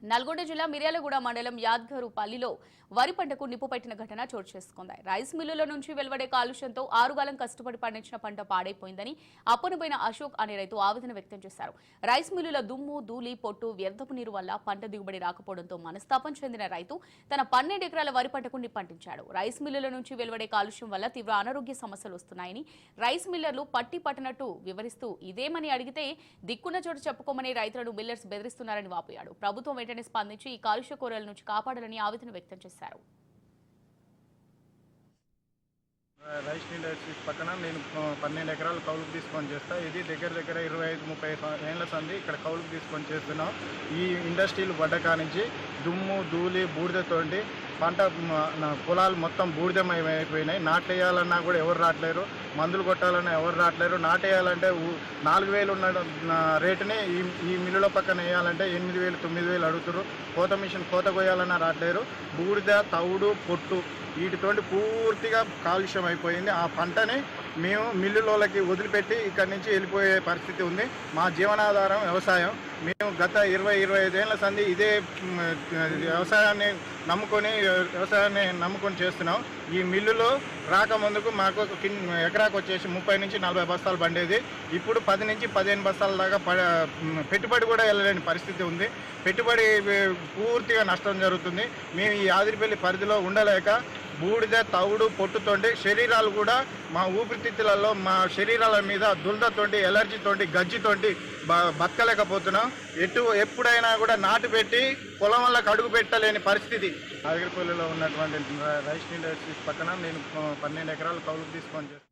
నల్గొండ జిల్లా మిర్యాలగూడ మండలం యాద్గరుపల్లిలో వరి పంటకు నిప్పు పెట్టిన ఘటన చోటు చేసుకుంది. రైస్ మిల్లుల నుంచి వెలువడే కాలుష్యంతో 6 కాలం కష్టపడి పండించిన పంట పాడైపోయిందని అప్పనబోయిన అశోక్ అనే రైతు ఆవేదన వ్యక్తం చేశారు. రైస్ మిల్లుల దుమ్ము, ధూళి, పొట్టు, వ్యర్థపు నీరు వల్ల పంట దిగుబడి రాకపోవడంతో మనస్తాపం చెందిన రైతు తన 12 ఎకరాల వరి పంటకు నిప్పంటించాడు. రైస్ మిల్లుల నుంచి వెలువడే కాలుష్యం వల్ల తీవ్ర అనారోగ్య సమస్యలు వస్తున్నాయని రైస్ మిల్లర్లు పట్టి పట్టనట్టు వివరిస్తూ ఇదేమని అడిగితే దిక్కున్న చోటు చెప్పుకోమని రైతులను మిల్లర్స్ బెదిరిస్తున్నారని వాపోయాడు. ప్రభుత్వం వెంటనే స్పందించి ఈ కాలుష్య కోరల నుంచి కాపాడాలని ఆవేదన వ్యక్తం చేశారు. రైస్ ఇండస్ట్రీస్ పక్కన నేను 12 ఎకరాలు కౌలుకు తీసుకొని చేస్తా. ఇది దగ్గర 25-30 ఏళ్ల సంది ఇక్కడ కౌలుకు తీసుకొని చేస్తున్నాం. ఈ ఇండస్ట్రీలు పడ్డ నుంచి దుమ్ము, ధూళి, బూడిదతోటి పంట పొలాలు మొత్తం బూడిదమైపోయినాయి. నాటేయాలన్నా కూడా ఎవరు రావట్లేరు, మందులు కొట్టాలన్నా ఎవరు రావట్లేరు. నాటేయాలంటే 4,000 ఉన్న రేటుని ఈ మిల్లుల పక్కన వేయాలంటే 8,000, 9,000 అడుగుతారు. కోత మిషన్ కోత కొయ్యాలన్నా రావట్లేరు. బూడిద, తవుడు, పొట్టు వీటితోటి పూర్తిగా కాలుష్యం అయిపోయింది. ఆ పంటని మేము మిల్లులోకి వదిలిపెట్టి ఇక్కడి నుంచి వెళ్ళిపోయే పరిస్థితి ఉంది. మా జీవనాధారం వ్యవసాయం. మేము గత 20-25 ఏళ్ల సంది ఇదే వ్యవసాయాన్ని నమ్ముకొని చేస్తున్నాం. ఈ మిల్లులో రాకముందుకు మాకు ఎకరాకు వచ్చేసి 30-40 బస్తాలు పండేది. ఇప్పుడు 10-15 బస్తాల దాకా పెట్టుబడి కూడా వెళ్ళలేని పరిస్థితి ఉంది. పెట్టుబడి పూర్తిగా నష్టం జరుగుతుంది. మేము ఈ ఆదిరిపల్లి పరిధిలో ఉండలేక బూడిద, తవుడు, పొట్టుతోటి శరీరాలు కూడా మా ఊపిరితిత్తులలో మా శరీరాల మీద దురదతోటి, ఎలర్జీతోటి, గజ్జితోటి బతకలేకపోతున్నాం. ఎప్పుడైనా కూడా నాటు పెట్టి పొలం వల్ల అడుగు పెట్టలేని పరిస్థితి. ఆదిరిపల్లిలో ఉన్నటువంటి రైస్ ఇండస్ట్రీస్ పక్కన నేను 12 ఎకరాలు కౌలుకు తీసుకొని చేస్తాను.